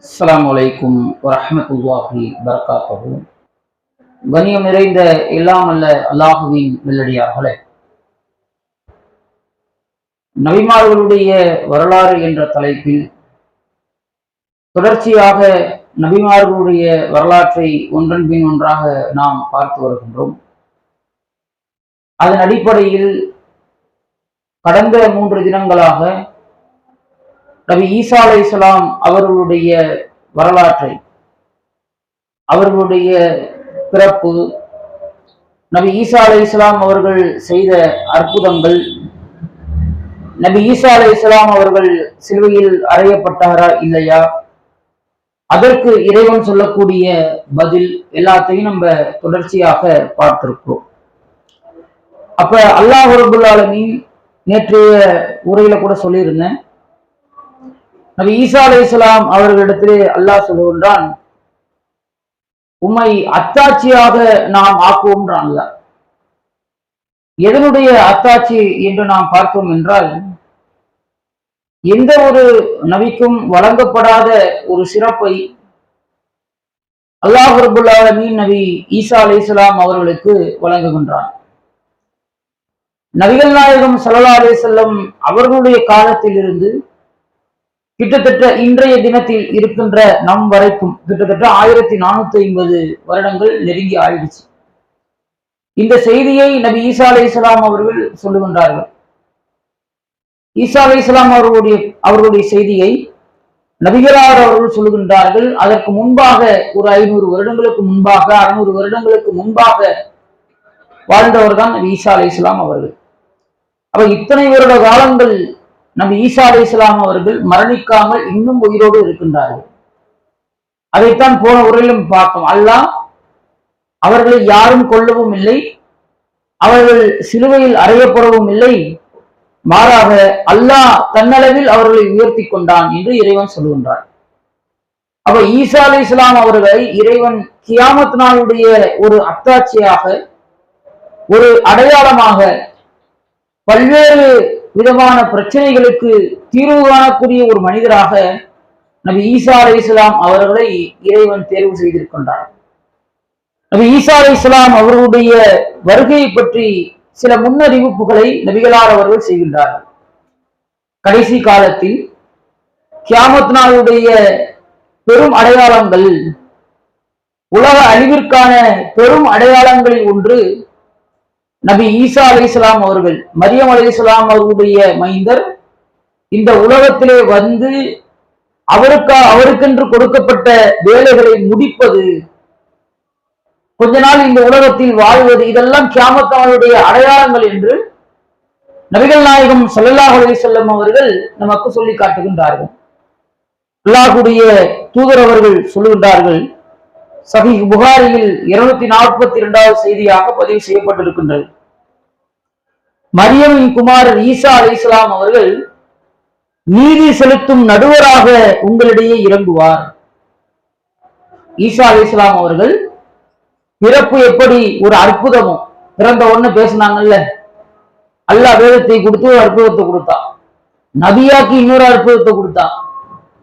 அஸ்ஸலாமு அலைக்கும் வரஹ்மத்துல்லாஹி வபரகாத்துஹு. கண்ணியம் நிறைந்த எல்லாம் அல்ல அல்லாஹுவின் நல்லடியார்களே, நபிமார்களுடைய வரலாறு என்ற தலைப்பில் தொடர்ச்சியாக நபிமார்களுடைய வரலாற்றை ஒன்றன் பின் ஒன்றாக நாம் பார்த்து வருகின்றோம். அதன் அடிப்படையில் கடந்த 3 தினங்களாக நபி ஈசா அலைஹிஸ்ஸலாம் அவர்களுடைய வரலாற்றை, அவர்களுடைய பிறப்பு, நபி ஈசா அலைஹிஸ்ஸலாம் அவர்கள் செய்த அற்புதங்கள், நபி ஈசா அலைஹிஸ்ஸலாம் அவர்கள் சிலுவையில் அறையப்பட்டாரா இல்லையா, அதற்கு இறைவன் சொல்லக்கூடிய பதில், எல்லாத்தையும் நம்ம தொடர்ச்சியாக பார்த்திருக்கிறோம். அப்ப அல்லாஹ் ரப்புல் ஆலமீன் நேற்றைய உரையில கூட சொல்லியிருந்தேன், நபி ஈசா அலைஹிஸ்ஸலாம் அவர்களிடத்திலே அல்லாஹ் சொல்லுகின்றான், உம்மை அத்தாட்சியாக நாம் ஆக்குவோம்ன்றான் அல்லாஹ். எதனுடைய அத்தாட்சி என்று நாம் பார்த்தோம் என்றால், எந்த ஒரு நபிக்கும் வழங்கப்படாத ஒரு சிறப்பை அல்லாஹ் ரப்புல் ஆலமீன் நபி ஈசா அலைஹிஸ்ஸலாம் அவர்களுக்கு வழங்குகின்றான். நபிகள் நாயகம் ஸல்லல்லாஹு அலைஹி வஸல்லம் அவர்களுடைய காலத்தில் இருந்து கிட்டத்தட்ட இன்றைய தினத்தில் இருக்கின்ற நம் வரைக்கும் கிட்டத்தட்ட 1450 வருடங்கள் நெருங்கி ஆயிடுச்சு. இந்த செய்தியை நபி ஈசா அலைஹிஸ்ஸலாம் அவர்கள் சொல்லுகின்றார்கள். ஈசா அலைஹிஸ்ஸலாம் அவர்களுடைய செய்தியை நபிகளார் அவர்கள் சொல்லுகின்றார்கள். அதற்கு முன்பாக ஒரு 500 வருடங்களுக்கு முன்பாக, 600 வருடங்களுக்கு முன்பாக வாழ்ந்தவர் தான் நபி ஈசா அலைஹிஸ்ஸலாம் அவர்கள். அப்ப இத்தனை வருட காலங்கள் நபி ஈசா அலைஹிஸ்ஸலாம் அவர்கள் மரணிக்காமல் இன்னும் உயிரோடு இருக்கின்றார்கள். அதைத்தான் போன உரையிலும் பார்த்தோம். அல்லாஹ் அவர்களை யாரும் கொல்லவும் இல்லை, அவர்கள் சிலுவையில் அறையப்படவும் இல்லை, மாறாக அல்லாஹ் தன்னளவில் அவர்களை உயர்த்தி கொண்டான் என்று இறைவன் சொல்லுகின்றார். அப்ப ஈசா அலைஹிஸ்ஸலாம் அவர்களை இறைவன் கியாமத் நாளுடைய ஒரு அத்தாட்சியாக, ஒரு அடையாளமாக, பல்வேறு விதமான பிரச்சனைகளுக்கு தீர்வு காணக்கூடிய ஒரு மனிதராக நபி ஈசா அலைஹிஸ்ஸலாம் அவர்களை இறைவன் தேர்வு செய்திருக்கின்றார். நபி ஈசா அலைஹிஸ்ஸலாம் அவர்களுடைய வருகையை பற்றி சில முன்னறிவிப்புகளை நபிகளார் அவர்கள் செய்கின்றார்கள். கடைசி காலத்தில் கியாமத் நாளுடைய பெரும் அடையாளங்கள், உலக அழிவிற்கான பெரும் அடையாளங்களில் ஒன்று நபி ஈசா அலைஹிஸ்ஸலாம் அவர்கள், மரியம் அலைஹிஸ்ஸலாம் அவர்களுடைய மைந்தர், இந்த உலகத்திலே வந்து அவருக்கென்று கொடுக்கப்பட்ட வேலைகளை முடிப்பது, கொஞ்ச நாள் இந்த உலகத்தில் வாழ்வது, இதெல்லாம் கியாமத் நாளுடைய அடையாளங்கள் என்று நபிகள் நாயகம் ஸல்லல்லாஹு அலைஹி வஸல்லம் அவர்கள் நமக்கு சொல்லி காட்டுகின்றார்கள். அல்லாஹ்வுடைய தூதர் அவர்கள் சொல்லுகின்றார்கள், சஹீஹ் புகாரியில் 242வது செய்தியாக பதிவு செய்யப்பட்டிருக்கின்றது. மரியமின் குமாரர் ஈசா அலைஹிஸ்ஸலாம் அவர்கள் நீதி செலுத்தும் நடுவராக உங்களிடையே இறங்குவார். ஈசா அலைஹிஸ்ஸலாம் அவர்கள் பிறப்பு எப்படி ஒரு அற்புதமோ, பிறந்த உடனே பேசினாங்கல்ல, அல்லாஹ் வேதத்தை கொடுத்து ஒரு அற்புதத்தை கொடுத்தான், நபியாக்கு இன்னொரு அற்புதத்தை கொடுத்தான்.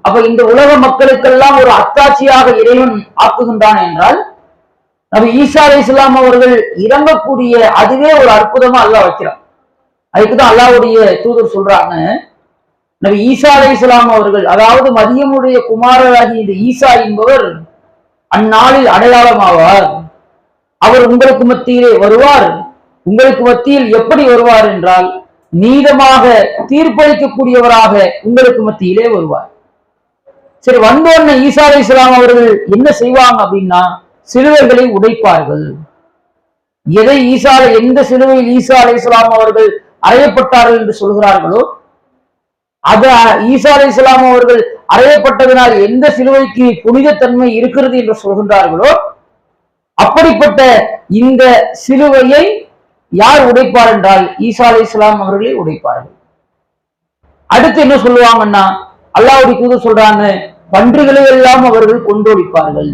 அப்ப இந்த உலக மக்களுக்கெல்லாம் ஒரு அத்தாட்சியாக இறைவன் ஆக்குகின்றான் என்றால், நபி ஈசா அலைஹிஸ்ஸலாம் அவர்கள் இறங்கக்கூடிய அதுவே ஒரு அற்புதமா அல்லாஹ் வைக்கிறான். அதுக்குதான் அல்லாஹ்வுடைய தூதர் சொல்றாங்க, நபி ஈசா அலைஹிஸ்ஸலாம் அவர்கள், அதாவது மரியமுடைய குமாரராகி இந்த ஈசா என்பவர் அந்நாளில் அடையாளமாவார். அவர் உங்களுக்கு மத்தியிலே வருவார். உங்களுக்கு மத்தியில் எப்படி வருவார் என்றால், நீதமாக தீர்ப்பளிக்கக்கூடியவராக உங்களுக்கு மத்தியிலே வருவார். சரி, வந்தோன்ன ஈசா அலைஹிஸ்ஸலாம் அவர்கள் என்ன செய்வாங்க அப்படின்னா, சிலுவைகளை உடைப்பார்கள். எந்த சிலுவையில் ஈசா அலைஹிஸ்ஸலாம் அவர்கள் அறையப்பட்டார்கள் என்று சொல்கிறார்களோ, அது ஈசா அலைஹிஸ்ஸலாம் அவர்கள் அறையப்பட்டதனால் எந்த சிலுவைக்கு புனிதத்தன்மை இருக்கிறது என்று சொல்கின்றார்களோ, அப்படிப்பட்ட இந்த சிலுவையை யார் உடைப்பார் என்றால் ஈசா அலைஹிஸ்ஸலாம் அவர்களே உடைப்பார்கள். அடுத்து என்ன சொல்லுவாங்கன்னா, அல்லாஹ்வுடைய தூதர் சொல்றாங்க, பன்றிகளை எல்லாம் அவர்கள் கொண்டோடிப்பார்கள்.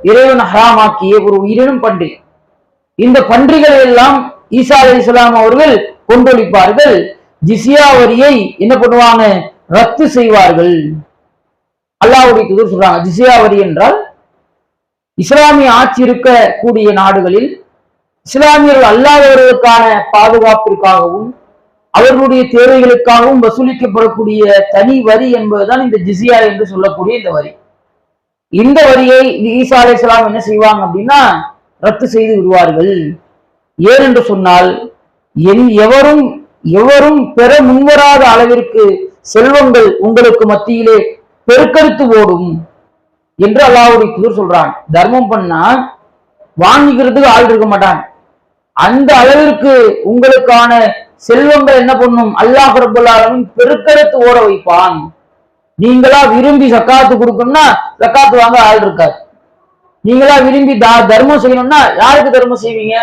இறைவன் ஹராமாக்கிய ஒரு உயிரினும் பன்றி, இந்த பன்றிகளை எல்லாம் ஈசா அலைஹிஸ்ஸலாம் அவர்கள் கொண்டொழிப்பார்கள். ஜிஸியா வரியை என்ன பண்ணுவாங்க, ரத்து செய்வார்கள். அல்லாஹ்வுடைய தூதர் சொல்றாங்க. ஜிஸியா வரி என்றால் இஸ்லாமிய ஆட்சி இருக்கக்கூடிய நாடுகளில் இஸ்லாமியர்கள் அல்லாதவர்களுக்கான பாதுகாப்பிற்காகவும் அவர்களுடைய தேவைகளுக்காகவும் வசூலிக்கப்படக்கூடிய தனி வரி என்பதுதான் இந்த ஜிஸியா என்று சொல்லக்கூடிய இந்த வரி. இந்த வரியை ஈசா அலைஹிஸ்ஸலாம் என்ன செய்வாங்க அப்படின்னா ரத்து செய்து விடுவார்கள். ஏனென்று சொன்னால் எவரும் பெற முன்வராத அளவிற்கு செல்வங்கள் உங்களுக்கு மத்தியிலே பெருக்கெடுத்து ஓடும் என்று அல்லாஹ்வுடைய தூதர் சொல்றாங்க. தர்மம் பண்ணா வாங்கிக்கிறதுக்கு ஆள் இருக்க மாட்டாங்க. அந்த அளவிற்கு உங்களுக்கான செல்வங்கள் என்ன பண்ணும், அல்லாஹ் ரப்பல் ஆலமீன் பெருக்கெடுத்து ஓட வைப்பான். நீங்களா விரும்பி ஜக்காத்து கொடுக்கணும்னா ஜக்காத்து வாங்க ஆள் இருக்காது. நீங்களா விரும்பி தர்மம் செய்யணும்னா யாருக்கு தர்மம் செய்வீங்க?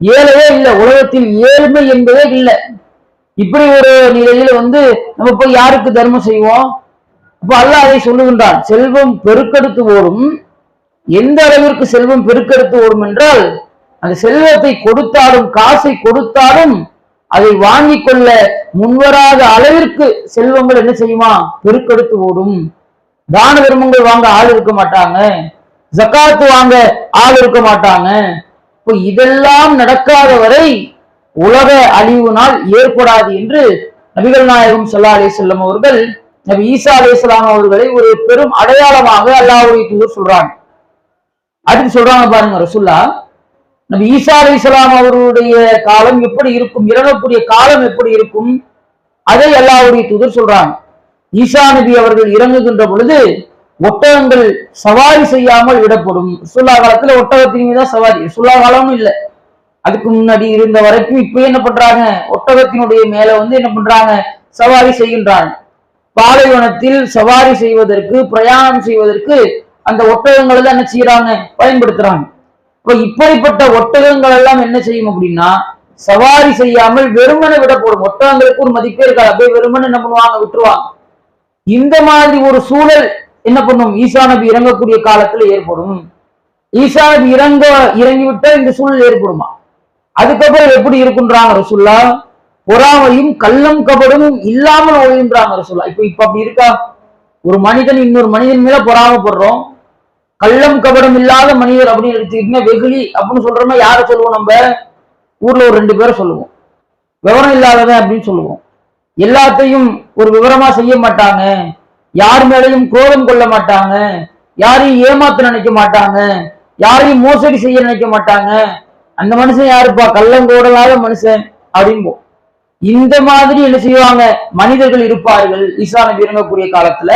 ஏழையே இல்லை, உலகத்தில் ஏழ்மை என்பதே இல்லை. இப்படி ஒரு நிலையில நம்ம போய் யாருக்கு தர்மம் செய்வோம்? அப்ப அல்லாஹ் அதை சொல்லுகின்றான், செல்வம் பெருக்கெடுத்து ஓடும். எந்த அளவிற்கு செல்வம் பெருக்கெடுத்து ஓடும் என்றால், அந்த செல்வத்தை கொடுத்தாலும் காசை கொடுத்தாலும் அதை வாங்கி கொள்ள முன்வராத அளவிற்கு செல்வங்கள் என்ன செய்யுமா, பெருக்கெடுத்து ஓடும். தான தர்மங்கள் வாங்க ஆள் இருக்க மாட்டாங்க, ஜக்காத்து வாங்க ஆள் இருக்க மாட்டாங்க. இப்போ இதெல்லாம் நடக்காத வரை உலக அழிவு நாள் ஏற்படாது என்று நபிகள் நாயகம் ஸல்லல்லாஹு அலைஹி வஸல்லம் அவர்கள் நபி ஈசா அலைஹிஸ்ஸலாம் அவர்களை ஒரு பெரும் அடையாளமாக அல்லாஹ்வுடைய தூதர் சொல்றாங்க. அடுத்து சொல்றாங்க பாருங்க, ரசூலுல்லாஹ் நபி ஈசா அலைஹிஸ்ஸலாம் அவருடைய காலம் எப்படி இருக்கும், இறங்கக்கூடிய காலம் எப்படி இருக்கும், அதை அல்லாஹ்வுடைய தூதர் சொல்றாங்க. ஈசா நபி அவர்கள் இறங்குகின்ற பொழுது ஒட்டகங்கள் சவாரி செய்யாமல் விடப்படும். ரசூலுல்லாஹ் காலத்துல ஒட்டகத்தின் மீதான் சவாரி, ரசூலுல்லாஹ் காலமும் இல்லை, அதுக்கு முன்னாடி இருந்த வரைக்கும் இப்ப என்ன பண்றாங்க, ஒட்டகத்தினுடைய மேல என்ன பண்றாங்க, சவாரி செய்கின்றாங்க. பாலைவனத்தில் சவாரி செய்வதற்கு, பிரயாணம் செய்வதற்கு அந்த ஒட்டகங்களை தான் என்ன செய்யறாங்க, பயன்படுத்துறாங்க. இப்ப இப்படிப்பட்ட ஒட்டகங்கள் எல்லாம் என்ன செய்யும் அப்படின்னா சவாரி செய்யாமல் வெறுமனை விடப்படும். ஒட்டகங்களுக்கு ஒரு மதிப்பே இருக்காது, அப்படியே வெறுமனை என்ன பண்ணுவாங்க, விட்டுருவாங்க. இந்த மாதிரி ஒரு சூழல் என்ன பண்ணும், ஈசா நபி இறங்கக்கூடிய காலத்துல ஏற்படும். ஈசா நபி இறங்கிவிட்டால் இந்த சூழல் ஏற்படுமா? அதுக்கப்புறம் எப்படி இருக்குன்றாங்க ரசூலுல்லாஹ், பொறாமையும் கள்ளம் கபடமும் இல்லாமல் ஒழின்றாங்க ரசூலுல்லாஹ். இப்ப அப்படி இருக்கா? ஒரு மனிதன் இன்னொரு மனிதன் மேல பொறாமப்படுறோம். கள்ளம் கபடம் இல்லாத மனிதர் அப்படின்னு எடுத்துக்கிட்டீங்கன்னா வெகுளி அப்படின்னு சொல்றோம்னா யாரை சொல்லுவோம்? நம்ம ஊர்ல ஒரு 2 பேரை சொல்லுவோம், விவரம் இல்லாதவன் அப்படின்னு சொல்லுவோம். எல்லாத்தையும் ஒரு விவரமா செய்ய மாட்டாங்க, யார் மேலையும் கோபம் கொள்ள மாட்டாங்க, யாரையும் ஏமாத்த நினைக்க மாட்டாங்க, யாரையும் மோசடி செய்ய நினைக்க மாட்டாங்க. அந்த மனுஷன் யாருப்பா, கள்ளங்கோடலாத மனுஷன் அப்படின்போம். இந்த மாதிரி என்ன செய்வாங்க, மனிதர்கள் இருப்பார்கள் ஈசா நபி இறங்கக்கூடிய காலத்துல.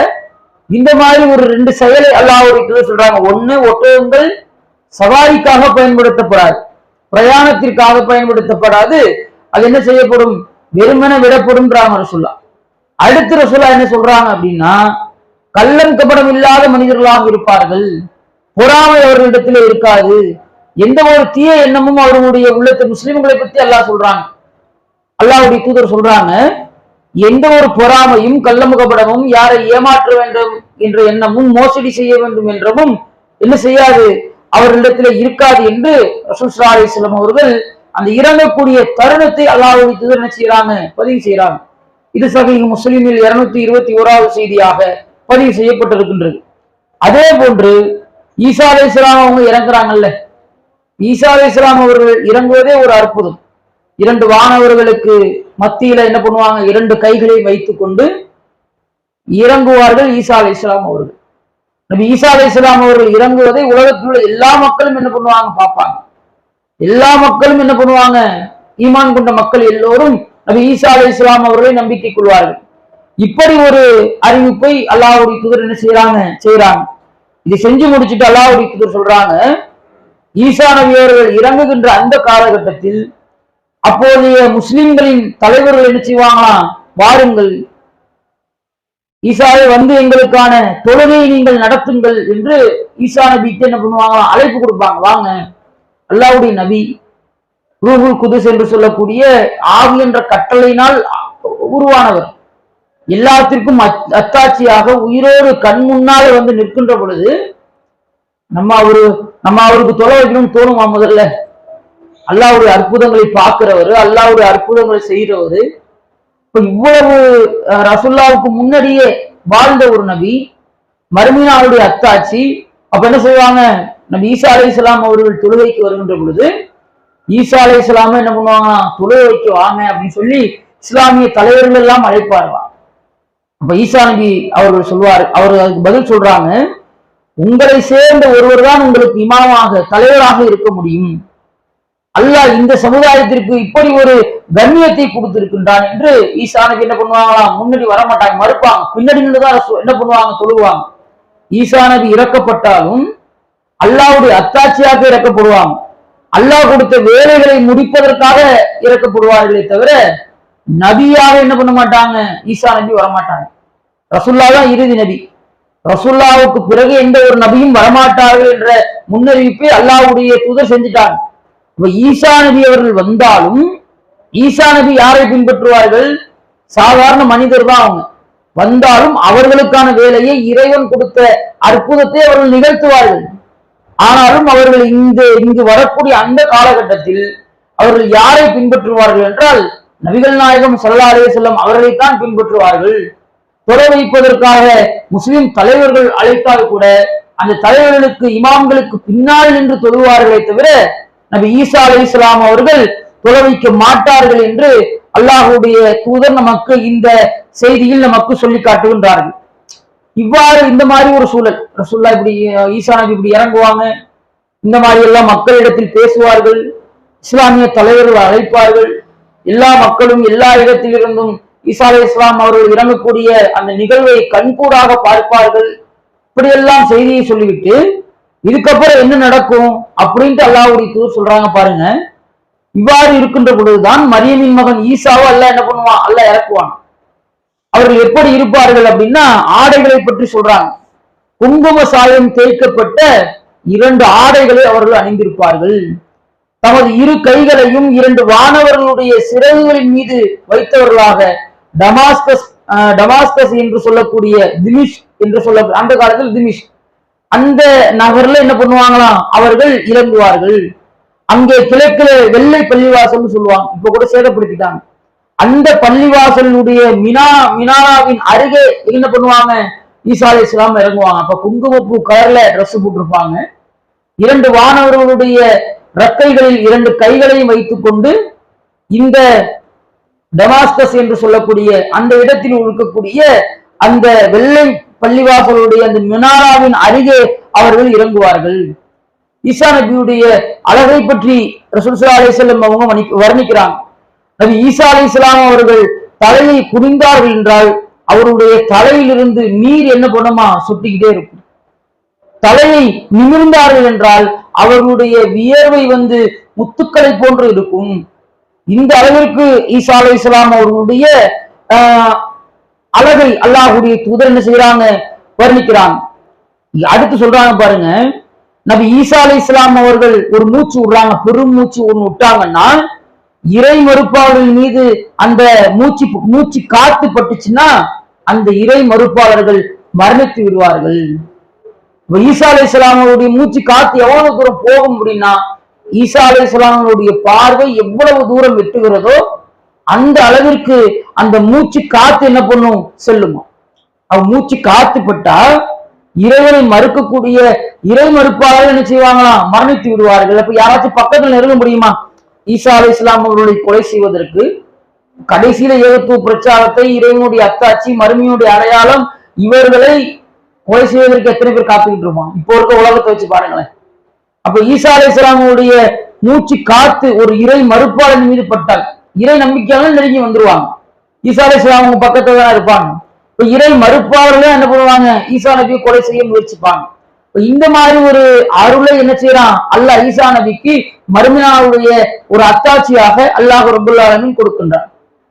இந்த மாதிரி ஒரு 2 செயலை அல்லாஹ்வுடைய சொல்றாங்க. ஒண்ணு, ஒட்டகங்கள் சவாரிக்காக பயன்படுத்தப்படாது, பிரயாணத்திற்காக பயன்படுத்தப்படாது, அது என்ன செய்யப்படும், வெறுமன விடப்படும்ன்றாங்க ரசூலுல்லாஹ். அடுத்து ரசூலுல்லாஹ் என்ன சொல்றாங்க அப்படின்னா, கள்ளம் கபடம் இல்லாத மனிதர்களாக இருப்பார்கள், பொறாமை அவர்களிடத்துல இருக்காது, எந்த ஒரு தீய எண்ணமும் அவர்களுடைய உள்ளத்து. முஸ்லிம்களை பத்தி அல்லாஹ் சொல்றாங்க, அல்லாஹ்வுடைய தூதர் சொல்றாங்க, எந்த ஒரு பொறாமையும் கள்ளமுகப்படமும் யாரை ஏமாற்ற வேண்டும் என்ற எண்ணமும் மோசடி செய்ய வேண்டும் என்றமும் என்ன செய்யாது, அவர்களிடத்துல இருக்காது என்று ரசூல் ஸல்லல்லாஹு அலைஹி வஸல்லம் அவர்கள் அந்த இறங்கக்கூடிய தருணத்தை அல்லாஹ்வுடைய தூதர் என்ன செய்யறாங்க, பதிவு செய்யறாங்க. இது சஹீஹ் முஸ்லிமில் 221வது செய்தியாக பதிவு செய்யப்பட்டிருக்கின்றது. அதே போன்று ஈசா அலைஹிஸ்ஸலாம் அவங்க இறங்குறாங்கல்ல, ஈசா அலைஹிஸ்ஸலாம் அவர்கள் இறங்குவதே ஒரு அற்புதம். 2 வானவர்களுக்கு மத்தியில என்ன பண்ணுவாங்க, 2 கைகளை வைத்துக் கொண்டு இறங்குவார்கள் ஈசா அலைஹிஸ்ஸலாம் அவர்கள். நபி ஈசா அலைஹிஸ்ஸலாம் அவர்கள் இறங்குவதை உலகத்தில் உள்ள எல்லா மக்களும் என்ன பண்ணுவாங்க, பார்ப்பாங்க. எல்லா மக்களும் என்ன பண்ணுவாங்க, ஈமான் கொண்ட மக்கள் எல்லோரும் நபி ஈசா அலைஹிஸ்ஸலாம் அவர்களை நம்பிக்கை கொள்வார்கள். இப்படி ஒரு அறிவிப்பை அல்லாஹ்வுடைய தூதர் என்ன செய்யறாங்க. இதை செஞ்சு முடிச்சுட்டு அல்லாஹ்வுடைய தூதர் சொல்றாங்க, ஈசா நபி அவர்கள் இறங்குகின்ற அந்த காலகட்டத்தில் அப்போதைய முஸ்லிம்களின் தலைவர்கள் என்ன செய்வாங்களாம், வாருங்கள் ஈசாவை எங்களுக்கான தொழுகையை நீங்கள் நடத்துங்கள் என்று ஈசா நபிக்கு என்ன பண்ணுவாங்களாம், அழைப்பு கொடுப்பாங்க. வாங்க, அல்லாஹ்வுடைய நபி ரூஹுல் குதுஸ் என்று சொல்லக்கூடிய ஆவி என்ற கட்டளையினால் உருவானவர், எல்லாத்திற்கும் அத்தாட்சியாக உயிரோடு கண் முன்னாலே நிற்கின்ற பொழுது நம்ம அவருக்கு தொலை வைக்கணும்னு தோணுமா? முதல்ல அல்லாஹ்வுடைய அற்புதங்களை பார்க்கிறவர், அல்லாஹ்வுடைய அற்புதங்களை செய்கிறவர். இப்ப இவ்வளவு ரசூலுல்லாஹ்வுக்கு முன்னாடியே வாழ்ந்த ஒரு நபி, மறுமையினாளுடைய அத்தாட்சி. அப்ப என்ன செய்வாங்க, நம்ம ஈசா அலைஹிஸ்ஸலாம் அவர்கள் தொழுகைக்கு வருகின்ற பொழுது ஈசா அலைஹிஸ்ஸலாம என்ன பண்ணுவாங்க, தொழுகைக்கு வாங்க அப்படின்னு சொல்லி இஸ்லாமிய தலைவர்கள் எல்லாம் அழைப்பார்களாம். அப்ப ஈசா நபி அவர்கள் சொல்வார், அவர் அதுக்கு பதில் சொல்றாங்க, உங்களை சேர்ந்த ஒருவர் தான் உங்களுக்கு இமாமாக தலைவராக இருக்க முடியும். அல்லாஹ் இந்த சமுதாயத்திற்கு இப்படி ஒரு கண்ணியத்தை கொடுத்திருக்கின்றான் என்று ஈசா நபி என்ன பண்ணுவாங்களாம், முன்னாடி வரமாட்டாங்க, மறுப்பாங்க, பின்னாடி நின்றுதான் என்ன பண்ணுவாங்க, தொழுவாங்க. ஈசா நபி இறக்கப்பட்டாலும் அல்லாஹ்வுடைய அத்தாட்சியாக இறக்கப்படுவாங்க. அல்லாஹ் கொடுத்த வேலைகளை முடிப்பதற்காக இறக்கப்படுவார்களே தவிர நபியாக என்ன பண்ண மாட்டாங்க, ஈசா நபி வரமாட்டாங்க. ரசூல்லா தான் இறுதி நபி. ரசூல்லாவுக்கு பிறகு எந்த ஒரு நபியும் வரமாட்டார்கள் என்ற முன்னறிவிப்பை அல்லாஹ்வுடைய தூதர் செஞ்சுட்டாங்க. இப்ப ஈசா நபி அவர்கள் வந்தாலும் ஈசா நபி யாரை பின்பற்றுவார்கள், சாதாரண மனிதர் தான் அவங்க. வந்தாலும் அவர்களுக்கான வேலையை இறைவன் கொடுத்த அற்புதத்தை அவர்கள் நிகழ்த்துவார்கள். ஆனாலும் அவர்கள் இங்கு வரக்கூடிய அந்த காலகட்டத்தில் அவர்கள் யாரை பின்பற்றுவார்கள் என்றால் நபிகள் நாயகம் ஸல்லல்லாஹு அலைஹி வஸல்லம் அவர்களைத்தான் பின்பற்றுவார்கள். தொலை வைப்பதற்காக முஸ்லிம் தலைவர்கள் அழைத்தால் கூட அந்த தலைவர்களுக்கு இமாம்களுக்கு பின்னால் நின்று தொழுவார்களே தவிர நபி ஈசா அலைஹிஸ்ஸலாம் அவர்கள் தொலை வைக்க மாட்டார்கள் என்று அல்லாஹ்வுடைய தூதர் நமக்கு இந்த செய்தியில் நமக்கு சொல்லி காட்டுகின்றார்கள். இவ்வாறு இந்த மாதிரி ஒரு சூழல், ரசூலுல்லாஹ் இப்படி ஈசா நபி இப்படி இறங்குவாங்க, இந்த மாதிரி எல்லாம் மக்களிடத்தில் பேசுவார்கள், இஸ்லாமிய தலைவர்கள் அழைப்பார்கள், எல்லா மக்களும் எல்லா இடத்திலிருந்தும் ஈசா அலைஹிஸ்ஸலாம் அவர்கள் இறங்கக்கூடிய அந்த நிகழ்வை கண்கூடாக பார்ப்பார்கள். இப்படியெல்லாம் செய்தியை சொல்லிவிட்டு இதுக்கப்புறம் என்ன நடக்கும் அப்படின்ட்டு அல்லாஹ்வுடைய தூதர் சொல்றாங்க பாருங்க. இவ்வாறு இருக்கின்ற பொழுதுதான் மரியமின் மகன் ஈசாவை அல்லாஹ் என்ன பண்ணுவான், அல்லாஹ் இறக்குவான். அவர்கள் எப்படி இருப்பார்கள் அப்படின்னா ஆடைகளை பற்றி சொல்றாங்க. குங்கும சாயம் தேய்க்கப்பட்ட 2 ஆடைகளை அவர்கள் அணிந்திருப்பார்கள். தமது 2 கைகளையும் 2 வானவர்களுடைய சிறகுகளின் மீது வைத்தவர்களாக டமாஸ்கஸ் என்று சொல்லக்கூடிய திமிஷ் என்று சொல்ல, அந்த காலத்தில் திமிஷ் அந்த நகர்ல என்ன பண்ணுவாங்களாம், அவர்கள் இறங்குவார்கள். அங்கே கிழக்குல வெள்ளை பள்ளிவாசல் சொல்லுவாங்க, இப்ப கூட சேதப்படுத்திட்டாங்க. அந்த பள்ளிவாசலுடைய மினாராவின் அருகே என்ன பண்ணுவாங்க, ஈசா அலைஹிஸ்ஸலாம் இறங்குவாங்க. அப்ப குங்குமப்பூ கலர்ல ட்ரெஸ் போட்டிருப்பாங்க. 2 வானவர்களுடைய ரக்கைகளில் 2 கைகளையும் வைத்துக் கொண்டு இந்த டமாஸ்கஸ் என்று சொல்லக்கூடிய அந்த இடத்தில் இருக்கக்கூடிய அந்த வெள்ளை பள்ளிவாசலுடைய அந்த மினாராவின் அருகே அவர்கள் இறங்குவார்கள். ஈசா நபியுடைய அழகை பற்றி ரசூல் ஸல்லல்லாஹு அலைஹி வஸல்லம் அவங்க வர்ணிக்கிறாங்க. நபி ஈசா அலைஹிஸ்ஸலாம் அவர்கள் தலையை குனிந்தார்கள் என்றால் அவருடைய தலையிலிருந்து நீர் என்ன பண்ணுமா, சுட்டிக்கிட்டே இருக்கும். தலையை நிமிர்ந்தார்கள் என்றால் அவர்களுடைய வியர்வை முத்துக்களை போன்று இருக்கும். இந்த அளவிற்கு ஈசா அலைஹிஸ்ஸலாம் அவர்களுடைய அழகை அல்லாஹ்வுடைய தூதர் என்ன செய்யறாங்க, வர்ணிக்கிறாங்க. அடுத்து சொல்றாங்க பாருங்க, நபி ஈசா அலைஹிஸ்ஸலாம் அவர்கள் ஒரு மூச்சு விடுறாங்க, பெரும் மூச்சு ஒன்று விட்டாங்கன்னா இறை மறுப்பாளர்கள் மீது அந்த மூச்சு காத்து பட்டுச்சுன்னா அந்த இறை மறுப்பாளர்கள் மரணித்து விடுவார்கள். ஈசா அலைஹிஸ்ஸலாம் அவருடைய மூச்சு காத்து எவ்வளவு தூரம் போகும் அப்படின்னா ஈசா அலைஹிஸ்ஸலாம் அவருடைய பார்வை எவ்வளவு தூரம் எட்டுகிறதோ அந்த அளவிற்கு அந்த மூச்சு காத்து என்ன பண்ணும், செல்லுமா. அவன் மூச்சு காத்து பட்டா இறைவனை மறுக்கக்கூடிய இறை மறுப்பாளர்கள் என்ன செய்வாங்களாம், மரணித்து விடுவார்கள். அப்ப யாராச்சும் பக்கத்தில் நெருங்க முடியுமா? ஈசா அலைஹிஸ்ஸலாம் அவர்களை கொலை செய்வதற்கு கடைசியில ஏகத்துவ பிரச்சாரத்தை, இறைவனுடைய அத்தாட்சி, மறுமையுடைய அடையாளம், இவர்களை கொலை செய்வதற்கு எத்தனை பேர் காத்துக்கிட்டு இருப்பான்? இப்போ இருக்க உலகத்தை வச்சு பாருங்களேன். அப்ப ஈசா அலைஹிஸ்ஸலாமுடைய மூச்சு காத்து ஒரு இறை மறுப்பாளன் மீது பட்டால் இறை நம்பிக்கையாளர்கள் நெருங்கி வந்துருவாங்க. ஈசா அலைஹிஸ்ஸலாம் அவங்க பக்கத்துல தான் இருப்பாங்க. இப்ப இறை மறுப்பாளர்கள் என்ன பண்ணுவாங்க, ஈசா நபியை கொலை செய்ய முயற்சிப்பாங்க. இந்த மாதிரி ஒரு அருளை என்ன செய்யறான் அல்லாஹ் ஈசா நபிக்கு மறுமையாவுடைய ஒரு அத்தாட்சியாக அல்லாஹ் ரப்பல் ஆலமீன் கொடுக்கின்றார்.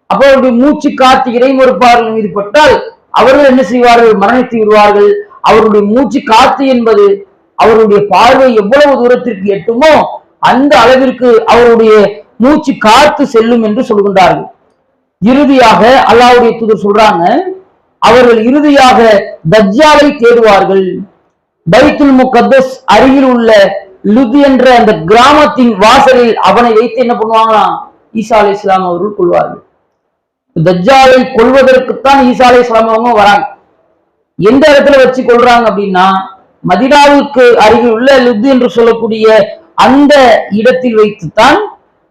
அப்போ அவருடைய மூச்சு காத்து இறை மறுப்பாளர்கள் மீது பட்டால் அவர்கள் என்ன செய்வார்கள், மரணித்து விடுவார்கள். அவருடைய மூச்சு காத்து என்பது அவருடைய பார்வை எவ்வளவு தூரத்திற்கு எட்டுமோ அந்த அளவிற்கு அவருடைய மூச்சு காத்து செல்லும் என்று சொல்கின்றார்கள். இறுதியாக அல்லாஹ்வுடைய தூதர் சொல்றாங்க, அவர்கள் இறுதியாக தஜ்ஜாலை தேடுவார்கள். பைத்துல் முகத்தஸ் அருகில் உள்ள லுத் என்ற அந்த கிராமத்தின் வாசலில் அவனை வைத்து என்ன பண்ணுவாங்களாம், ஈசா அலைஹிஸ்ஸலாம் அவர்கள் கொள்வார்கள். தஜ்ஜாலை கொள்வதற்குத்தான் ஈசா அலைஹிஸ்ஸலாம் அவங்க வராங்க. எந்த இடத்துல வச்சு கொள்றாங்க அப்படின்னா, மதினாவுக்கு அருகில் உள்ள லுத் என்று சொல்லக்கூடிய அந்த இடத்தில் வைத்துத்தான்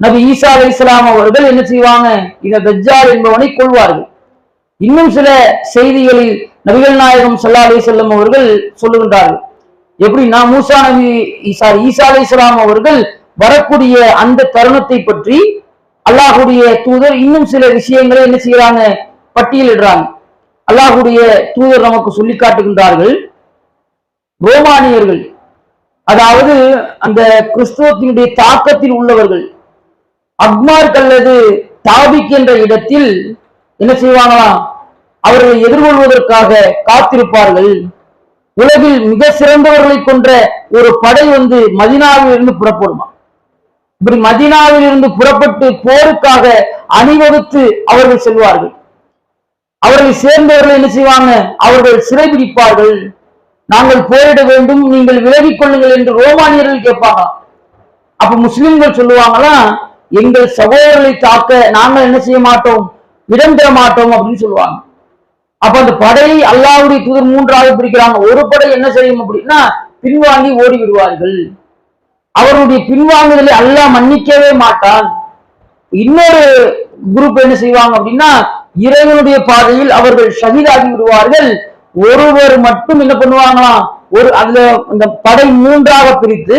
நபி ஈசா அலைஹிஸ்ஸலாம் அவர்கள் என்ன செய்வாங்க, இந்த தஜ்ஜால் என்பவனை கொள்வார்கள். இன்னும் சில செய்திகளில் நபிகள் நாயகம் ஸல்லல்லாஹு அலைஹி வஸல்லம் அவர்கள் சொல்லுகின்றார்கள். எப்படின்னா, ஈசா அலைஹிஸ்ஸலாம் அவர்கள் வரக்கூடிய அந்த தருணத்தை பற்றி அல்லாஹ்வுடைய தூதர் இன்னும் சில விஷயங்களை என்ன செய்யறாங்க, பட்டியலிடுறாங்க. அல்லாஹ்வுடைய தூதர் நமக்கு சொல்லி காட்டுகின்றார்கள், ரோமானியர்கள், அதாவது அந்த கிறிஸ்துவத்தினுடைய தாக்கத்தில் உள்ளவர்கள், அக்மார்க் அல்லது தாபிக் என்ற இடத்தில் என்ன செய்வாங்களாம், அவர்களை எதிர்கொள்வதற்காக காத்திருப்பார்கள். உலகில் மிக சிறந்தவர்களை கொன்ற ஒரு படை மதீனாவில் இருந்து புறப்படுமா. இப்படி மதீனாவில் இருந்து புறப்பட்டு போருக்காக அணிவகுத்து அவர்கள் செல்வார்கள். அவர்களை சேர்ந்தவர்கள் என்ன செய்வாங்க, அவர்கள் சிறைபிடிப்பார்கள். நாங்கள் போரிட வேண்டும், நீங்கள் விலகிக் கொள்ளுங்கள் என்று ரோமானியர்கள் கேட்பாங்க. அப்ப முஸ்லிம்கள் சொல்லுவாங்களா, எங்கள் சகோதரர்களை தாக்க நாங்கள் என்ன செய்ய மாட்டோம், இடம் தர மாட்டோம் அப்படின்னு சொல்லுவாங்க. அப்ப அந்த படையை அல்லாஹ்வுடைய தூதர் மூன்றாக பிரிக்கிறாங்க. ஒரு படை என்ன செய்யும் அப்படின்னா, பின்வாங்கி ஓடி விடுவார்கள். அவருடைய பின்வாங்குதலை அல்லாஹ் மன்னிக்கவே மாட்டான். இன்னொரு குரூப் என்ன செய்வாங்க அப்படின்னா, இறைவனுடைய பாதையில் அவர்கள் ஷஹீதாகி விடுவார்கள். ஒருவர் மட்டும் என்ன பண்ணுவாங்களாம், அதுல இந்த படை மூன்றாக பிரித்து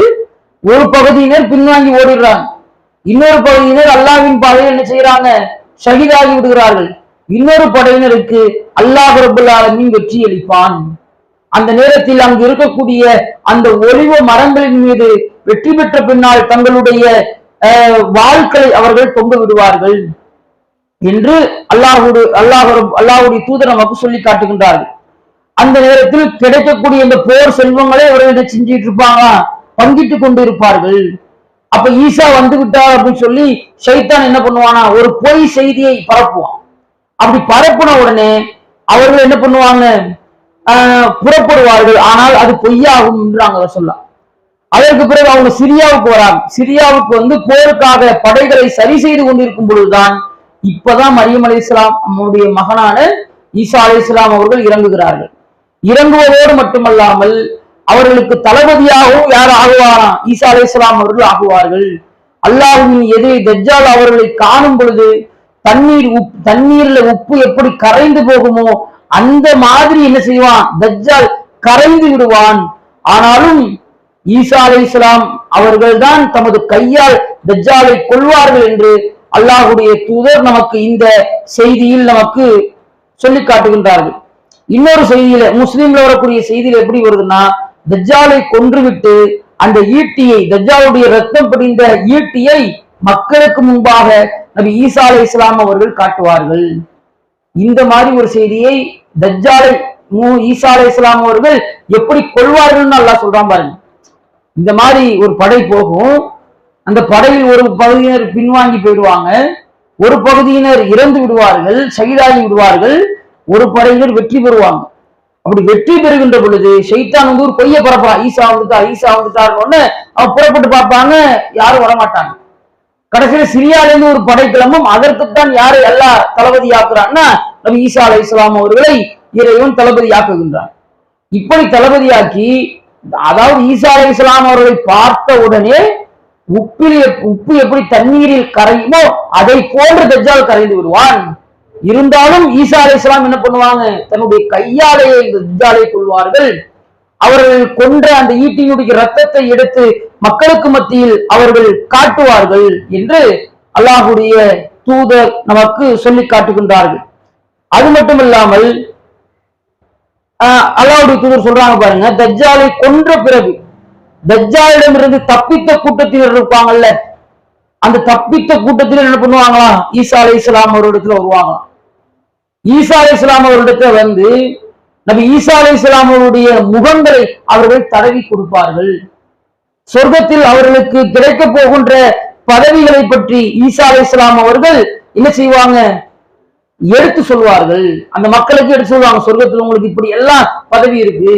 ஒரு பகுதியினர் பின்வாங்கி ஓடிடுறாங்க, இன்னொரு பகுதியினர் அல்லாஹ்வின் பாதையில் என்ன செய்யறாங்க, ஷஹீதாகி விடுகிறார்கள். இன்னொரு படையினருக்கு அல்லாஹ் ரப்பல் ஆலமீன் வெற்றி அளிப்பான். அந்த நேரத்தில் அங்கு இருக்கக்கூடிய அந்த ஒலிவ மரங்களின் மீது வெற்றி பெற்ற பின்னால் தங்களுடைய வாழ்க்களை அவர்கள் தொங்க விடுவார்கள் என்று அல்லாஹ்வுடைய தூதர் நமக்கு சொல்லி காட்டுகின்றார்கள். அந்த நேரத்தில் கிடைக்கக்கூடிய இந்த போர் செல்வங்களை அவர்கள் செஞ்சிட்டு இருப்பாங்க, பங்கிட்டு கொண்டு இருப்பார்கள். அப்ப ஈசா வந்து விட்டார் அப்படின்னு சொல்லி ஷைத்தான் என்ன பண்ணுவானா, ஒரு பொய் செய்தியை பரப்புவான். அப்படி பரப்புன உடனே அவர்கள் என்ன பண்ணுவாங்க, புறப்படுவார்கள். ஆனால் அது பொய்யாகும் என்று நாங்க சொல்லலாம். அதற்கு பிறகு அவங்க சிரியாவுக்கு வராங்க. சிரியாவுக்கு போருக்காக படைகளை சரி செய்து கொண்டிருக்கும் பொழுதுதான் இப்பதான் மரியம் அலைஹிஸ்ஸலாம் நம்முடைய மகனான ஈசா அலைஹிஸ்ஸலாம் அவர்கள் இறங்குகிறார்கள். இறங்குவதோடு மட்டுமல்லாமல் அவர்களுக்கு தளபதியாகவும் யார் ஆகுவாராம், ஈசா அலைஹிஸ்ஸலாம் அவர்கள் ஆகுவார்கள். அல்லாஹ்வின் எதிரி தஜ்ஜால் அவர்களை காணும் பொழுது தண்ணீர்ல உப்பு எப்படி கரைந்து போகுமோ அந்த மாதிரி என்ன செய்வான், தஜ்ஜால் கரைந்து விடுவான். ஆனாலும் ஈசா அலைஹிஸ்ஸலாம் அவர்கள் தான் தமது கையால் தஜ்ஜாலை கொள்வார்கள் என்று அல்லாஹ்வுடைய தூதர் நமக்கு இந்த செய்தியில் நமக்கு சொல்லி காட்டுகின்றார்கள். இன்னொரு செய்தியில, முஸ்லிம்ல வரக்கூடிய செய்தியில எப்படி வருதுன்னா, தஜ்ஜாலை கொன்றுவிட்டு அந்த ஈட்டியை, தஜ்ஜாலுடைய ரத்தம் படிந்த ஈட்டியை மக்களுக்கு முன்பாக நபி ஈசா அலைஹிஸ்ஸலாம் அவர்கள் காட்டுவார்கள். இந்த மாதிரி ஒரு செய்தியை தஜ்ஜாலை ஈசா அலைஹிஸ்ஸலாம் அவர்கள் எப்படி கொள்வார்கள் அல்லாஹ் சொல்றான் பாருங்க. இந்த மாதிரி ஒரு படை போகும், அந்த படையில் ஒரு பகுதியினர் பின்வாங்கி போயிடுவாங்க, ஒரு பகுதியினர் இறந்து விடுவார்கள், ஷஹீதாகி விடுவார்கள், ஒரு படையினர் வெற்றி பெறுவாங்க. அப்படி வெற்றி பெறுகின்ற பொழுது ஷைத்தான் ஒரு பொய்ய பரப்பான், ஈசா வந்துட்டார் அவன் புறப்பட்டு பார்ப்பாங்க, யாரும் வரமாட்டாங்க. கடைசியில சிரியால இருந்து ஒரு படை கிளம்பும், அதற்குத்தான் யாரை அல்லாஹ் தளபதி ஆக்குறான்னா நபி ஈசா அலைஹிஸ்ஸலாம் அவர்களை இறைவன் தளபதி ஆக்குகின்றான். இப்படி தளபதியாக்கி, அதாவது ஈசா அலைஹிஸ்ஸலாம் அவர்களை பார்த்த உடனே உப்பு எப்படி தண்ணீரில் கரையுமோ அதை போன்று தஜ்ஜால் கரைந்து விடுவான். இருந்தாலும் ஈசா அலைஹிஸ்ஸலாம் என்ன பண்ணுவாங்க, தன்னுடைய கையாலேயே இந்த தஜ்ஜாலை கொள்வார்கள். அவர்கள் கொன்ற அந்த ஈட்டியுடைய ரத்தத்தை எடுத்து மக்களுக்கு மத்தியில் அவர்கள் காட்டுவார்கள் என்று அல்லாஹ்வுடைய தூதர் நமக்கு சொல்லி காட்டுகின்றார்கள். அது மட்டும் இல்லாமல் அல்லாஹ்வுடைய தூதர் சொல்றாங்க பாருங்க, தஜ்ஜாலை கொன்ற பிறகு தஜ்ஜாலிடமிருந்து தப்பித்த கூட்டத்தினர் இருப்பாங்கல்ல, அந்த தப்பித்த கூட்டத்தில் என்ன பண்ணுவாங்களா, ஈசா அலைஹிஸ்ஸலாம் அவரிடத்துல வருவாங்களாம். ஈசா அலைஹிஸ்ஸலாம் அவரிடத்துல நபி ஈசா அலைஹிஸ்ஸலாம் அவருடைய முகங்களை அவர்கள் தடவி கொடுப்பார்கள். சொர்க்கத்தில் அவர்களுக்கு கிடைக்க போகின்ற பதவிகளை பற்றி ஈசா அலைஹிஸ்ஸலாம் அவர்கள் என்ன செய்வாங்க, எடுத்து சொல்வார்கள். அந்த மக்களுக்கு எடுத்து சொல்லுவாங்க, சொர்க்கத்தில் உங்களுக்கு இப்படி எல்லாம் பதவி இருக்கு,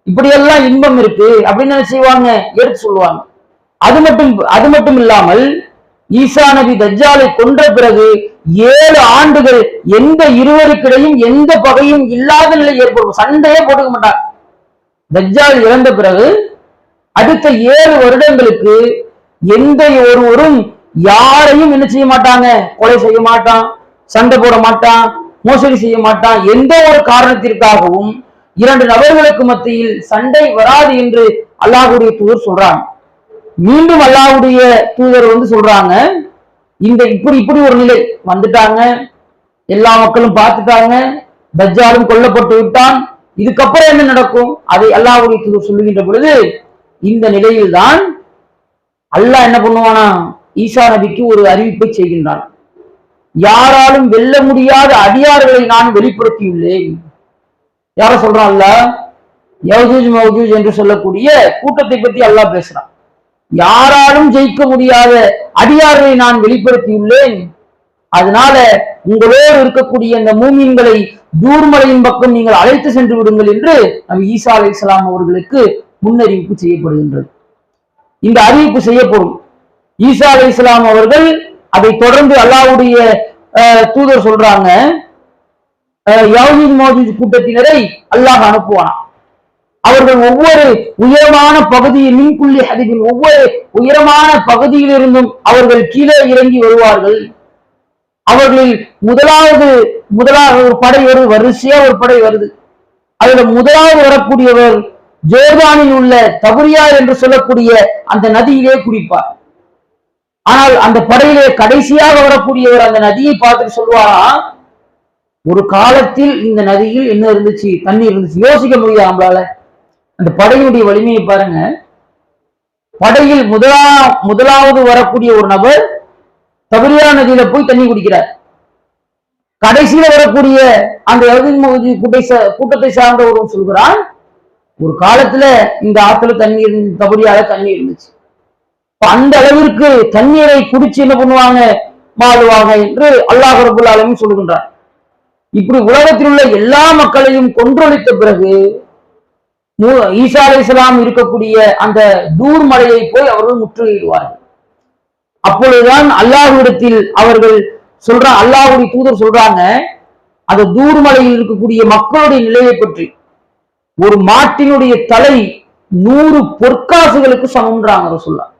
இப்படி எல்லாம் இன்பம் இருக்கு அப்படின்னு என்ன செய்வாங்க, எடுத்து சொல்லுவாங்க. அது மட்டும் இல்லாமல் ஈசா நபி தஜ்ஜாலை கொன்ற பிறகு 7 ஆண்டுகள் எந்த இருவருக்கிடையும் எந்த பகையும் இல்லாத நிலை ஏற்படும், சண்டையே போட்டுக்க மாட்டார். தஜ்ஜால் இறந்த பிறகு அடுத்த 7 வருடங்களுக்கு எந்த ஒருவரும் யாரையும் என்ன செய்ய மாட்டாங்க, கொலை செய்ய மாட்டான், சண்டை போட மாட்டான், மோசடி செய்ய மாட்டான். எந்த ஒரு காரணத்திற்காகவும் 2 நபர்களுக்கு மத்தியில் சண்டை வராது என்று அல்லாஹ்வுடைய தூதர் சொல்றாங்க. மீண்டும் அல்லாஹ்வுடைய தூதர் சொல்றாங்க, இந்த இப்படி ஒரு நிலை வந்துட்டாங்க, எல்லா மக்களும் பார்த்துட்டாங்க, தஜ்ஜாலும் கொல்லப்பட்டு விட்டான், இதுக்கப்புறம் என்ன நடக்கும்? அதை அல்லாஹ்வுடைய தூதர் சொல்லுகின்ற பொழுது, இந்த நிலையில்தான் அல்லாஹ் என்ன பண்ணுவானா, ஈசா நபிக்கு ஒரு அறிவிப்பை செய்கின்றான். யாராலும் வெல்ல முடியாத அடியார்களை நான் வெளிப்படுத்தியுள்ளேன். யார சொல்றான் அல்லாஹ்? யஜூஜ் மௌஜூஜ் என்று சொல்லக்கூடிய கூட்டத்தை பற்றி அல்லாஹ் பேசுறான். யாராலும் ஜெயிக்க முடியாத அடியார்களை நான் வெளிப்படுத்தியுள்ளேன். அதனால உங்களோடு இருக்கக்கூடிய இந்த மூமின்களை தூர்மலையின் பக்கம் நீங்கள் அழைத்து சென்று விடுங்கள் என்று நபி ஈசா அலைஹிஸ்ஸலாம் அவர்களுக்கு முன்னறிவிப்பு செய்யப்படுகின்றது. இந்த அறிவிப்பு செய்யப்படும். ஈசா அலைஹிஸ்ஸலாம் அவர்கள் அதை தொடர்ந்து அல்லாஹ்வுடைய தூதர் சொல்றாங்க, யஜூஜ் மௌஜூஜ் கூட்டத்தினரை அல்லாஹ் அனுப்புவானா. அவர்கள் ஒவ்வொரு உயரமான பகுதியில் மின்குள்ளி ஹதிபின் ஒவ்வொரு உயரமான பகுதியிலிருந்தும் அவர்கள் கீழே இறங்கி வருவார்கள். அவர்களில் முதலாவது ஒரு படை வருது, வரிசையா ஒரு படை வருது. அதுல முதலாவது வரக்கூடியவர் ஜோர்தானில் உள்ள தபரியா என்று சொல்லக்கூடிய அந்த நதியிலே குடிப்பார். ஆனால் அந்த படையிலே கடைசியாக வரக்கூடியவர் அந்த நதியை பார்த்துட்டு சொல்லுவாரா, ஒரு காலத்தில் இந்த நதியில் என்ன இருந்துச்சு, தண்ணி இருந்துச்சு. யோசிக்க முடியாது நம்மளால. அந்த படையினுடைய வலிமையை பாருங்க. படையில் முதலாவது வரக்கூடிய ஒரு நபர் தபரியா நதியில போய் தண்ணி குடிக்கிறார். கடைசியில வரக்கூடிய அந்த கூட்டத்தை சார்ந்த ஒருவன் சொல்கிறான், ஒரு காலத்துல இந்த ஆத்துல தண்ணி இருந்து, தபரியால தண்ணி இருந்துச்சு, அந்த அளவிற்கு தண்ணீரை குடிச்சு என்ன பண்ணுவாங்க, மாறுவாங்க என்று அல்லாஹ் ரப்பல் ஆலமீன் சொல்லுகின்றார். இப்படி உலகத்தில் உள்ள எல்லா மக்களையும் கொன்றொழித்த பிறகு ஈசா அலைஹிஸ்ஸலாம் இருக்கக்கூடிய அந்த தூர் மலையை போய் அவர்கள் முற்றுகையிடுவார்கள். அப்பொழுதுதான் அல்லாஹ்விடத்தில் அவர்கள் அல்லாஹ்வுடைய தூதர் சொல்றாங்க, அந்த தூர் மலையில் இருக்கக்கூடிய மக்களுடைய நிலையை பற்றி. ஒரு மாட்டினுடைய தலை 100 பொற்காசுகளுக்கு சமம்ன்றாங்க ரசூலுல்லாஹ்.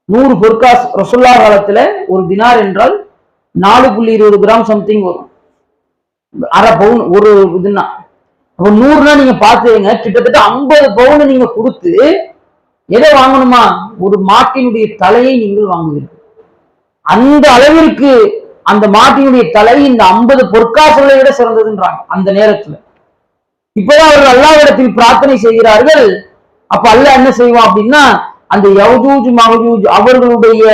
100 பொற்காசு ரசூலுல்லாஹ் காலத்துல ஒரு தினார் என்றால் 4.20 கிராம் சம்திங் வரும், அரை பவுன் ஒரு இதுன்னா. அப்ப 100னா நீங்க பாத்துங்க, கிட்டத்தட்ட 50 பவுன் நீங்க கொடுத்து எதை வாங்கணுமா, ஒரு மாட்டினுடைய தலையை நீங்கள் வாங்குவீர்கள். அந்த அளவிற்கு அந்த மாட்டினுடைய தலை இந்த 50 பொற்காசுகளை விட சிறந்ததுன்றாங்க அந்த நேரத்துல. இப்பதான் அவர்கள் அல்லாஹ்விடத்தில் பிரார்த்தனை செய்கிறார்கள். அப்ப அல்லாஹ் என்ன செய்வான் அப்படின்னா, அந்த யஜூஜ் மஜூஜ் அவர்களுடைய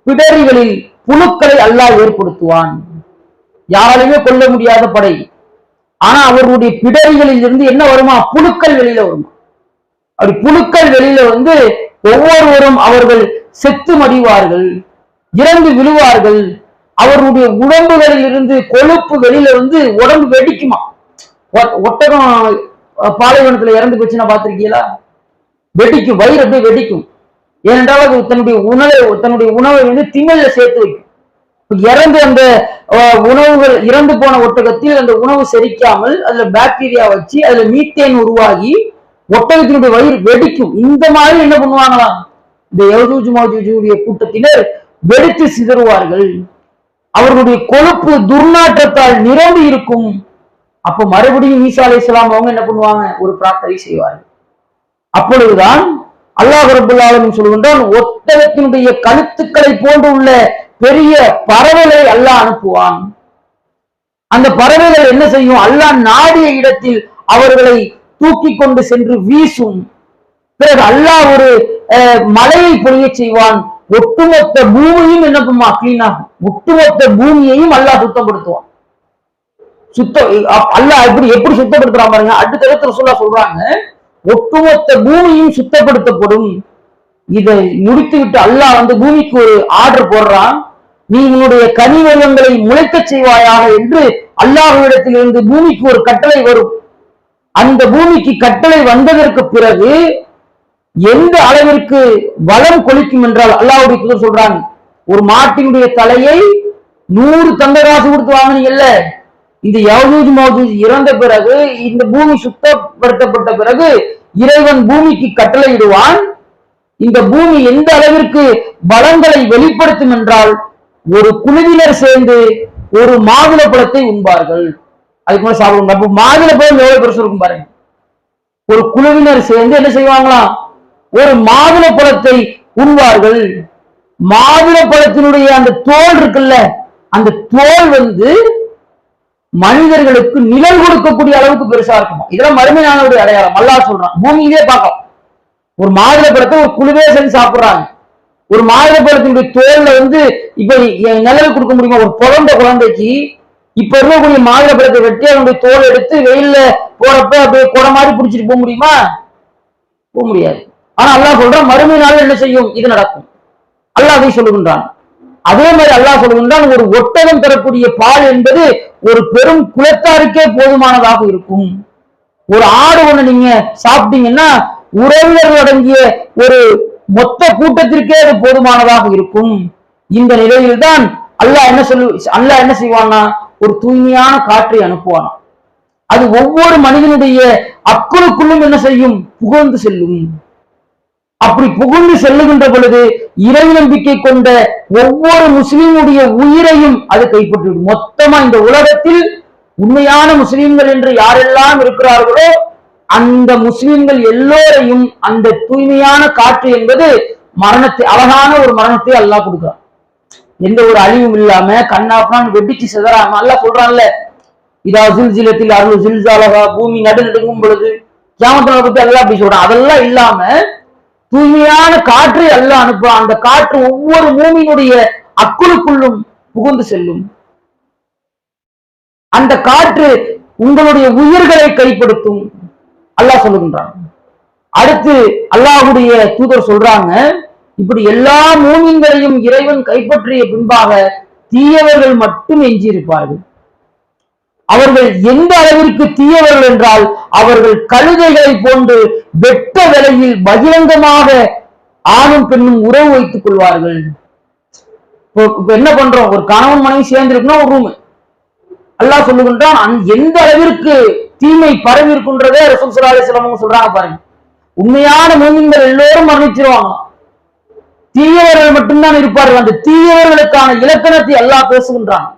பிடரிகளில் புழுக்களை அல்லாஹ் ஏற்படுத்துவான். யாராலுமே கொல்ல முடியாத படை. ஆனா அவர்களுடைய பிடரிகளில் இருந்து என்ன வருமா, புழுக்கள் வெளியில வருமா. அப்படி புழுக்கள் வெளியில ஒவ்வொருவரும் அவர்கள் செத்து மடிவார்கள், இறந்து விழுவார்கள். அவர்களுடைய உடம்புகளில் இருந்து கொழுப்பு வெளியில உடம்பு வெடிக்குமா. ஒட்டகம் பாலைவனத்துல இறந்து போச்சுன்னா பாத்திருக்கீங்களா, வெடிக்கும், வயிறு அப்படியே வெடிக்கும். ஏனென்றால் அது தன்னுடைய உணவை திமில்ல சேர்த்து வைக்கும். இறந்து அந்த உணவுகள் இறந்து போன ஒட்டகத்தில் அந்த உணவு செரிக்காமல் அதுல பாக்டீரியா வச்சு அதுல மீத்தேன் உருவாகி ஒட்டகத்தினுடைய வயிறு வெடிக்கும். இந்த மாதிரி என்ன பண்ணுவாங்களாம், இந்த யஜூஜ் மஜூஜுடைய கூட்டத்தினர் வெடித்து சிதறுவார்கள். அவர்களுடைய கொழுப்பு துர்நாற்றத்தால் நிரம்பி இருக்கும். அப்ப மறுபடியும் ஈசா அலைஹிஸ்ஸலாம் அவங்க என்ன பண்ணுவாங்க, ஒரு பிரார்த்தனை செய்வார்கள். அப்பொழுதுதான் அல்லாஹ் ரப்பல் ஆலமீன் சொல்கின்றான், ஒட்டகத்தினுடைய கழுத்துக்களை போன்று உள்ள பெரிய பறவைகளை அல்லாஹ் அனுப்புவான். அந்த பறவைகள் என்ன செய்யும், அல்லாஹ் நாடிய இடத்தில் அவர்களை தூக்கி கொண்டு சென்று வீசும். பிறகு அல்லாஹ் ஒரு மலையை பொழிய செய்வான். ஒட்டுமொத்த பூமியும் என்ன பண்ணுமா, கிளீன் ஆகும். ஒட்டுமொத்த பூமியையும் அல்லாஹ் சுத்தப்படுத்துவான். அல்லாஹ் எப்படி சுத்தப்படுத்துறான் பாருங்க. அடுத்த ரசூலுல்லாஹ் சொல்றாங்க, ஒட்டுமொத்த பூமியும் சுத்தப்படுத்தப்படும். இதை முடித்து விட்டு அல்லாஹ் பூமிக்கு ஒரு ஆர்டர் போடுறான், நீ உன்னுடைய கனிவர்க்கங்களை முளைக்க செய்வாயாக என்று அல்லாஹ்விடத்தில் இருந்து பூமிக்கு ஒரு கட்டளை வரும். அந்த பூமிக்கு கட்டளை வந்ததற்கு பிறகு எந்த அளவிற்கு வளம் கொளிக்கும் என்றால் அல்லாஹ்வுடைய தூதர் சொல்றாங்க, ஒரு மாட்டினுடைய தலையை 100 தங்க காசு கொடுத்து வாங்கினீங்கல்ல. இந்த யஜூஜ் மௌஜூஜ் இறந்த பிறகு, இந்த பூமி சுத்தப்படுத்தப்பட்ட பிறகு இறைவன் பூமிக்கு கட்டளையிடுவான். இந்த பூமி எந்த அளவிற்கு பலங்களை வெளிப்படுத்தும் என்றால், ஒரு குழுவினர் சேர்ந்து ஒரு மாதுள பழத்தை உண்பார்கள். அதுக்கு மேல சாப்பிடுவாங்க. அப்ப மாதுள பழம் எவ்வளவு பெருசு இருக்கும் பாருங்க. ஒரு குழுவினர் சேர்ந்து என்ன செய்வாங்களாம், ஒரு மாதுளை பழத்தை உண்பார்கள். மாதுளை பழத்தினுடைய அந்த தோல் இருக்குல்ல, அந்த தோல் மனிதர்களுக்கு நிழல் கொடுக்கக்கூடிய அளவுக்கு பெருசா இருக்குமா. இதெல்லாம் மறுமையானவருடைய அடையாளம். அல்லாஹ் சொல்றான். பூமியிலே பார்க்கலாம், ஒரு மாதுளை பழத்தை ஒரு குழுவே சேர்ந்து சாப்பிடுறாங்க. ஒரு மாதுளை பழத்தினுடைய தோல்ல இப்ப நிழல் கொடுக்க முடியுமா? ஒரு பிறந்த குழந்தைக்கு இப்ப இருக்கக்கூடிய மாதுளை பழத்தை வெட்டி அவனுடைய தோல் எடுத்து வெயில்ல போறப்ப அப்படியே குடை மாதிரி பிடிச்சிட்டு போக முடியுமா? போக முடியாது. ஆனா அல்லாஹ் சொல்றான், மறுமை நாள் என்ன செய்யும்? இது நடக்கும். அல்லாஹ் அதை சொல்லுகின்றான். அதே மாதிரி அல்லாஹ் சொல்லுகின்றான், ஒரு ஒட்டகம் தரக்கூடிய பால் என்பது ஒரு பெரும் குலத்தாருக்கே போதுமானதாக இருக்கும். ஒரு ஆடு ஒண்ணு நீங்க சாப்பிட்டீங்கன்னா உறவினர்கள் அடங்கிய ஒரு மொத்த கூட்டத்திற்கே அது போதுமானதாக இருக்கும். இந்த நிலையில்தான் அல்லாஹ் என்ன செய்வானா, ஒரு தூய்மையான காற்றை அனுப்புவானா. அது ஒவ்வொரு மனிதனுடைய அக்குளுக்குள்ளும் என்ன செய்யும்? புகழ்ந்து செல்லும். அப்படி புகழ்ந்து செல்லுகின்ற பொழுது இறை நம்பிக்கை கொண்ட ஒவ்வொரு முஸ்லீமுடைய உயிரையும் அது கைப்பற்றிவிடும். மொத்தமா இந்த உலகத்தில் உண்மையான முஸ்லீம்கள் என்று யாரெல்லாம் இருக்கிறார்களோ அந்த முஸ்லிம்கள் எல்லோரையும் அந்த தூய்மையான காற்று என்பது மரணத்தை, அழகான ஒரு மரணத்தை அல்லாஹ் கொடுக்கிறான். எந்த ஒரு அழிவும் இல்லாம கண்ணாப்பான் வெடிச்சு சிதறாம அல்லாஹ் சொல்றான்ல, இதா ஜில்ஜிலத்தில் அருள் ஜில்ஜாலகா, பூமி நடுநடுங்கும் பொழுது கியாமத் பத்தி அல்லாஹ் அப்படி சொல்றான். அதெல்லாம் இல்லாம தூய்மையான காற்றை அல்லாஹ் அனுப்புறான். அந்த காற்று ஒவ்வொரு பூமியினுடைய அக்குளுக்குள்ளும் புகுந்து செல்லும். அந்த காற்று உங்களுடைய உயிர்களை கைப்படுத்தும் அல்லாஹ் சொல்லுகின்றான். அடுத்து அல்லாஹ்வுடைய தூதர் சொல்றாங்க, இப்படி எல்லா மூமின்களையும் இறைவன் கைப்பற்றிய பின்பாக தீயவர்கள் மட்டும் எஞ்சியிருப்பார்கள். அவர்கள் எந்த அளவிற்கு தீயவர்கள் என்றால், அவர்கள் கழுதைகளை போன்று வெட்ட வேளையில் பகிரங்கமாக ஆணும் பெண்ணும் உறவு வைத்துக் கொள்வார்கள். இப்ப என்ன பண்றோம், ஒரு கணவன் மனைவி சேர்ந்து இருக்கணும் ஒரு ரூம். அல்லாஹ் சொல்லுகின்றான், எந்த அளவிற்கு தீமை பரவி இருக்கின்றதே ரசூல் ஸல்லல்லாஹு அலைஹி வஸல்லம் சொல்றாங்க பாருங்க. உண்மையான மூமின்கள் எல்லோரும் மரணிச்சிருவாங்க, தீயவர்கள் மட்டும்தான் இருப்பார்கள். அந்த தீயவர்களுக்கான இலக்கணத்தை அல்லாஹ் பேசுகின்றான்.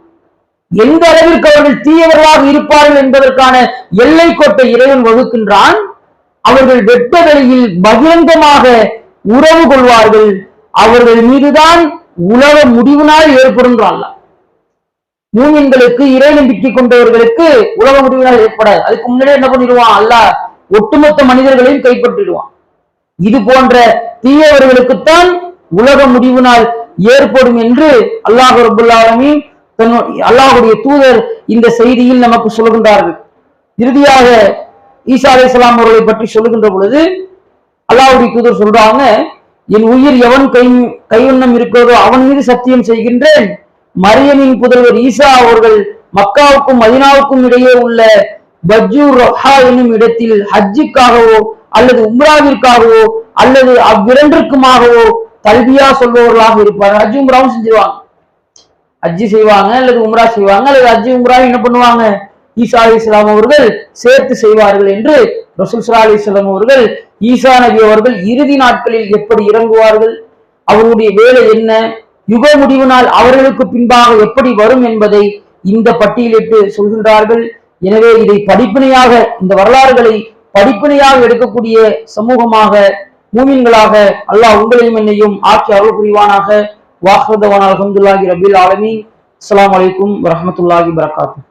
எந்த அளவிற்கு அவர்கள் தீயவர்களாக இருப்பார்கள் என்பதற்கான எல்லை கோட்டை இறைவன் வகுக்கின்றான். அவர்கள் வெட்ட வெளியில் பகிரங்கமாக உறவு கொள்வார்கள். அவர்கள் மீதுதான் உலக முடிவு நாள் ஏற்படுன்றான். மூமின்களுக்கு, இறை நம்பிக்கை கொண்டவர்களுக்கு உலக முடிவு நாள் ஏற்படாது. அதுக்கு முன்னாடியே என்ன பண்ணிடுவான் அல்லாஹ், ஒட்டுமொத்த மனிதர்களையும் கைப்பற்றிடுவான். இது போன்ற தீயவர்களுக்குத்தான் உலக முடிவு நாள் ஏற்படும் என்று அல்லாஹ் ரப்பல் ஆலமீன் அல்லாஹ்வுடைய தூதர் இந்த செய்தியில் நமக்கு சொல்கின்றார்கள். இறுதியாக ஈசா அலைஹிஸ்ஸலாம் அவர்களை பற்றி சொல்லுகின்ற பொழுது அல்லாஹ்வுடைய தூதர் சொல்றாங்க, என் உயிர் எவன் கைவண்ணம் இருக்கிறதோ அவன் மீது சத்தியம் செய்கின்றேன், மரியமின் புதல்வர் ஈசா அவர்கள் மக்காவுக்கும் மதீனாவுக்கும் இடையே உள்ள பஜ்ஜூர் ரஹா என்னும் இடத்தில் ஹஜ்ஜுக்காகவோ அல்லது உம்ராவிற்காகவோ அல்லது அவ்விரண்டிற்குமாகவோ தல்பியா சொல்பவர்களாக இருப்பார்கள். ஹஜ் உம்ராவும் செஞ்சிருவாங்க. ஹஜ்ஜி செய்வாங்க அல்லது உம்ரா செய்வாங்க, அல்லது ஹஜ்ஜி உம்ரா என்ன பண்ணுவாங்க, ஈசா அலைஹிஸ்ஸலாம் அவர்கள் சேர்த்து செய்வார்கள் என்று ரசூல் ஸல்லல்லாஹு அலைஹி வஸல்லம் அவர்கள் ஈசா நபி அவர்கள் இறுதி நாட்களில் எப்படி இறங்குவார்கள், அவருடைய வேலை என்ன, யுக முடிவு நாள் அவர்களுக்கு பின்பாக எப்படி வரும் என்பதை இந்த பட்டியலிட்டு சொல்கின்றார்கள். எனவே இதை படிப்பினையாக, இந்த வரலாறுகளை படிப்பினையாக எடுக்கக்கூடிய சமூகமாக, மூமின்களாக அல்லாஹ் உங்களையும் என்னையும் ஆக்கி அருள் புரிவானாக. வாஹ்ரதவான் அல்ஹம்துலில்லாஹி ரப்பில் ஆலமீன். அஸ்ஸலாமு அலைக்கும் வரஹ்மத்துல்லாஹி வபரகாத்துஹு.